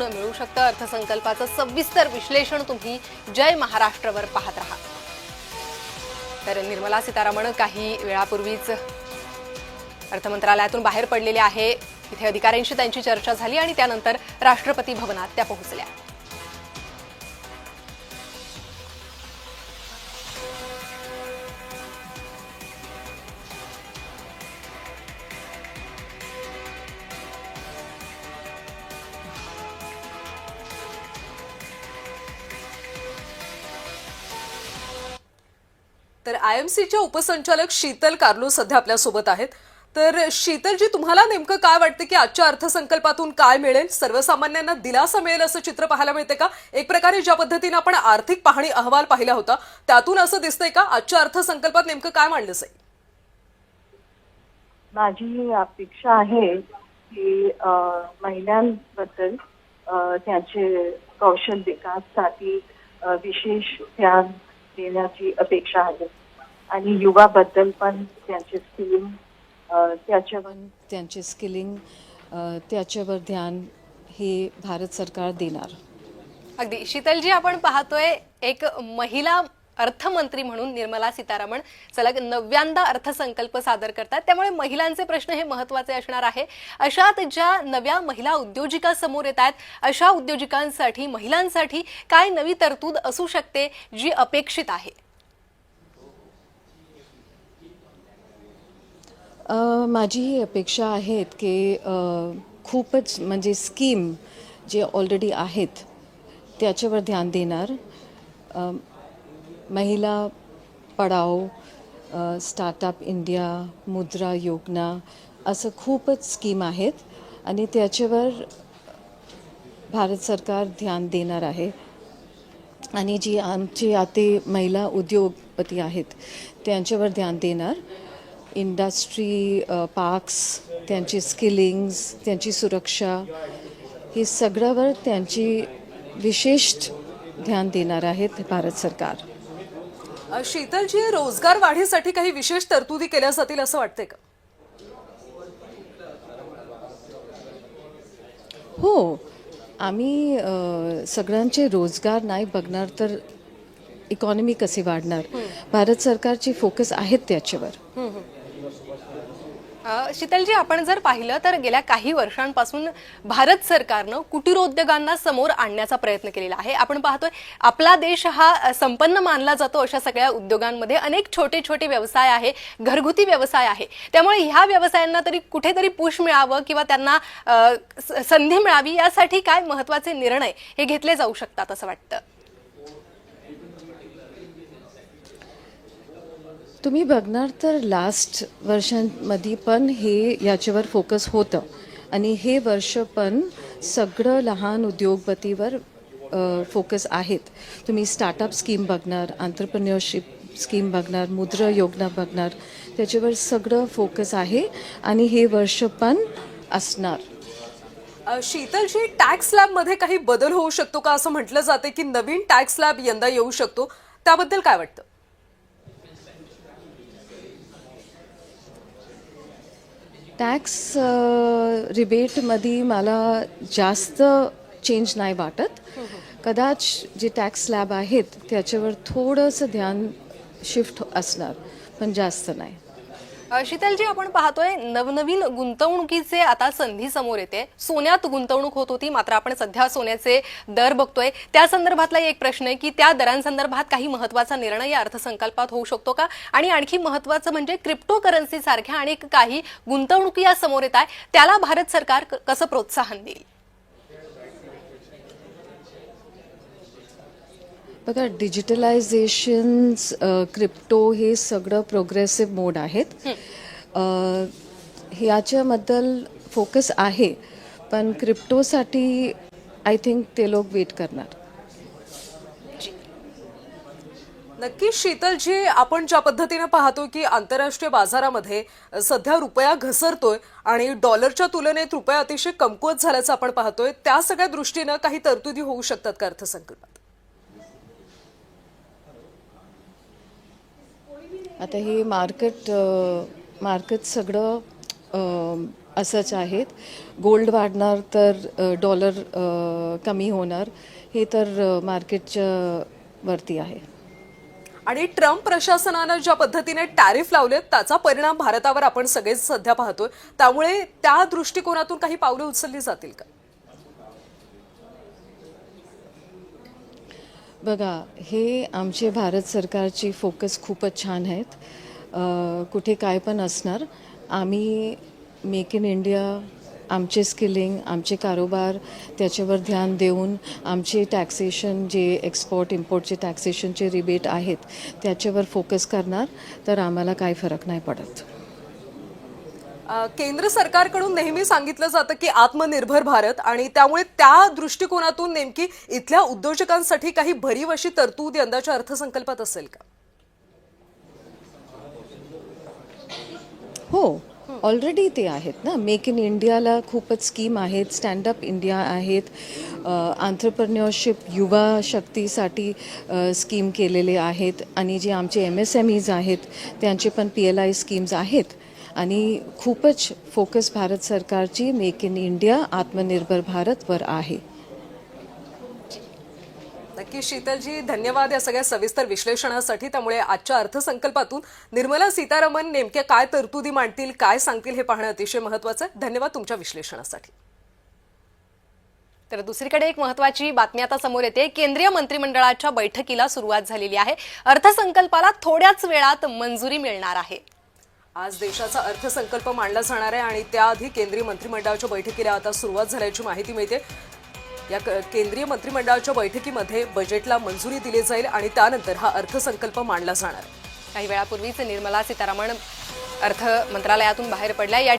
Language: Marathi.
मिळू शकतं अर्थसंकल्पाचं सविस्तर विश्लेषण तुम्ही जय महाराष्ट्रवर पाहत राहा। तर निर्मला सीतारामन काही वेळापूर्वीच अर्थमंत्रालयातून बाहेर पडलेले आहे। इथे अधिकाऱ्यांशी त्यांची चर्चा झाली आणि त्यानंतर राष्ट्रपती भवनात त्या पोहोचल्या। तर आयएमसीच्या उपसंचालक शीतल कार्लो सध्या आपल्या सोबत आहेत। तर शीतलजी, तुम्हाला नेमकं काय वाटतं की आजच्या अर्थसंकल्पातून काय मिळेल? सर्वसामान्यांना दिलासा मिळेल असं चित्र पाहायला मिळते का? एक प्रकारे ज्या पद्धतीने आपण आर्थिक पाहणी अहवाल पाहिला होता त्यातून असं दिसतंय का आजच्या अर्थसंकल्पात नेमकं काय मांडलं जाईल? माझी अपेक्षा आहे की महिलांबद्दल त्यांचे कौशल विकासासाठी विशेष ध्यान देण्याची अपेक्षा आहे आणि युवाबद्दल पण त्यांचे स्किलिंग त्याच्यावर ध्यान हे भारत सरकार देणार। अगदी शीतलजी, आपण पाहतोय एक महिला अर्थमंत्री म्हणून निर्मला सीतारामन सलग 9व्यांदा अर्थसंकल्प सादर करतात। त्यामुळे महिलांचे प्रश्न हे महत्त्वाचे असणार आहे। अशात ज्या नव्या महिला उद्योजिका समोर येत आहेत अशा उद्योजिकांसाठी महिलांसाठी काय नवी तरतूद असू शकते जी अपेक्षित आहे? माझी ही अपेक्षा आहे की खूपच म्हणजे स्कीम जे ऑलरेडी आहेत त्याच्यावर ध्यान देणार। महिला पढाओ, स्टार्टअप इंडिया, मुद्रा योजना असं खूपच स्कीम आहेत आणि त्याच्यावर भारत सरकार ध्यान देणार आहे। आणि जी आमची आता महिला उद्योगपती आहेत त्यांच्यावर ध्यान देणार। इंडस्ट्री पार्क्स, त्यांची स्किलिंग्स, त्यांची सुरक्षा हे सगळ्यावर त्यांची विशेष ध्यान देणार आहेत भारत सरकार। शीतलजी, रोजगार वाढीसाठी काही विशेष तरतुदी केल्या जातील असं वाटतंय का? हो, आम्ही सगळ्यांचे रोजगार नाही बघणार तर इकॉनॉमी कशी वाढणार? भारत सरकारची फोकस आहेत त्याच्यावर। शीतलजी, आपण जर पाहिलं तर गेल्या काही वर्षांपासून भारत सरकारनं कुटीरोद्योगांना समोर आणण्याचा प्रयत्न केलेला आहे। आपण पाहतोय आपला देश हा संपन्न मानला जातो अशा सगळ्या उद्योगांमध्ये अनेक छोटे छोटे व्यवसाय आहे, घरगुती व्यवसाय आहे। त्यामुळे ह्या व्यवसायांना तरी कुठेतरी पुश मिळावं किंवा त्यांना संधी मिळावी यासाठी काय महत्त्वाचे निर्णय हे घेतले जाऊ शकतात असं वाटतं? तुम्ही बघणार तर लास्ट वर्षांमध्ये पण हे याच्यावर फोकस होतं आणि हे वर्ष पण सगळं लहान उद्योगपतीवर फोकस आहेत। तुम्ही स्टार्टअप स्कीम बघणार, एंटरप्रेन्योरशिप स्कीम बघणार, मुद्रा योजना बघणार, त्याच्यावर सगळं फोकस आहे आणि हे वर्ष पण असणार। शीतलजी, टॅक्स स्लॅब मध्ये काही बदल होऊ शकतो का? असं म्हटलं जाते की नवीन टॅक्स स्लॅब यंदा येऊ शकतो, त्याबद्दल काय वाटतं? टॅक्स रिबेटमध्ये मला जास्त चेंज नाही वाटत। कदाच जे टॅक्स स्लॅब आहेत त्याच्यावर थोडंसं ध्यान शिफ्ट असणार पण जास्त नाही। शीतलजी, आपण पाहतोय नवनवीन गुंतवणुकीचे आता संधी समोर येते। सोन्यात गुंतवणूक होत होती, मात्र आपण सध्या सोन्याचे दर बघतोय। त्या संदर्भातला एक प्रश्न आहे की त्या दरांसंदर्भात काही महत्त्वाचा निर्णय या अर्थसंकल्पात होऊ शकतो का? आणि आणखी महत्त्वाचं म्हणजे क्रिप्टो करन्सी सारख्या अनेक काही गुंतवणुकी या समोर येत आहे, त्याला भारत सरकार कसं प्रोत्साहन देईल? बघा, डिजिटलायझेशन, क्रिप्टो हे सगळं प्रोग्रेसिव्ह मोड आहेत। ह्याच्याबद्दल फोकस आहे पण क्रिप्टोसाठी आय थिंक ते लोक वेट करणार। नक्की शीतलजी, आपण ज्या पद्धतीने पाहतो की आंतरराष्ट्रीय बाजारामध्ये सध्या रुपया घसरतोय आणि डॉलरच्या तुलनेत रुपया अतिशय कमकुवत झाल्याचं आपण पाहतोय, त्या सगळ्या दृष्टीनं काही तरतुदी होऊ शकतात का अर्थसंकल्पात? आता हे मार्केट सगळं असंच आहेत. गोल्ड वाढणार तर डॉलर कमी होणार, हे तर मार्केटच्या वरती आहे. आणि ट्रम्प प्रशासनानं ज्या पद्धतीने टॅरिफ लावलेत त्याचा परिणाम भारतावर आपण सगळेच सध्या पाहतोय, त्यामुळे त्या दृष्टिकोनातून काही पावले उचलली जातील का? बघा, हे आमचे भारत सरकारची फोकस खूपच छान आहेत. कुठे काय पण असणार, आम्ही मेक इन इंडिया, आमचे स्किलिंग, आमचे कारोबार त्याच्यावर ध्यान देऊन आमचे टॅक्सेशन जे एक्सपोर्ट इम्पोर्टचे टॅक्सेशनचे रिबेट आहेत त्याच्यावर फोकस करणार, तर आम्हाला काही फरक नाही पडत. केंद्र सरकारकडून नेहमी सांगितलं जातं की आत्मनिर्भर भारत, आणि त्यामुळे त्या दृष्टिकोनातून नेमकी इथल्या उद्योजकांसाठी काही भरीव अशी तरतूद यंदाच्या अर्थसंकल्पात असेल का? हो, ऑलरेडी ते आहेत ना. मेक इन इंडियाला खूपच स्कीम आहेत, स्टँडअप इंडिया आहेत, आंतरप्रन्युअरशिप युवा शक्तीसाठी स्कीम केलेले आहेत, आणि जे आमचे MSMEs आहेत त्यांचे पण PLI स्कीम्स आहेत. आणि खूपच फोकस भारत सरकारची मेक इन इंडिया, आत्मनिर्भर भारतवर आहे. नक्की शीतलजी, धन्यवाद या सगळ्या सविस्तर विश्लेषणासाठी. त्यामुळे आजच्या अर्थसंकल्पातून निर्मला सीतारामन नेमक्या काय तरतुदी मांडतील, काय सांगतील हे पाहणं अतिशय महत्त्वाचं आहे. धन्यवाद तुमच्या विश्लेषणासाठी. तर दुसरीकडे एक महत्त्वाची बातमी आता समोर येते. केंद्रीय मंत्रिमंडळाच्या बैठकीला सुरुवात झालेली आहे. अर्थसंकल्पाला थोड्याच वेळात मंजुरी मिळणार आहे. आज देशाचा अर्थसंकल्प मांडला जाणार आहे आणि त्याआधी केंद्रीय मंत्रिमंडळाच्या बैठकीला आता सुरुवात झाल्याची माहिती मिळते. या केंद्रीय मंत्रिमंडळाच्या बैठकीमध्ये बजेटला मंजुरी दिली जाईल आणि त्यानंतर हा अर्थसंकल्प मांडला जाणार. काही वेळापूर्वीच निर्मला सीतारामन अर्थ मंत्रालयातून बाहेर पडल्या.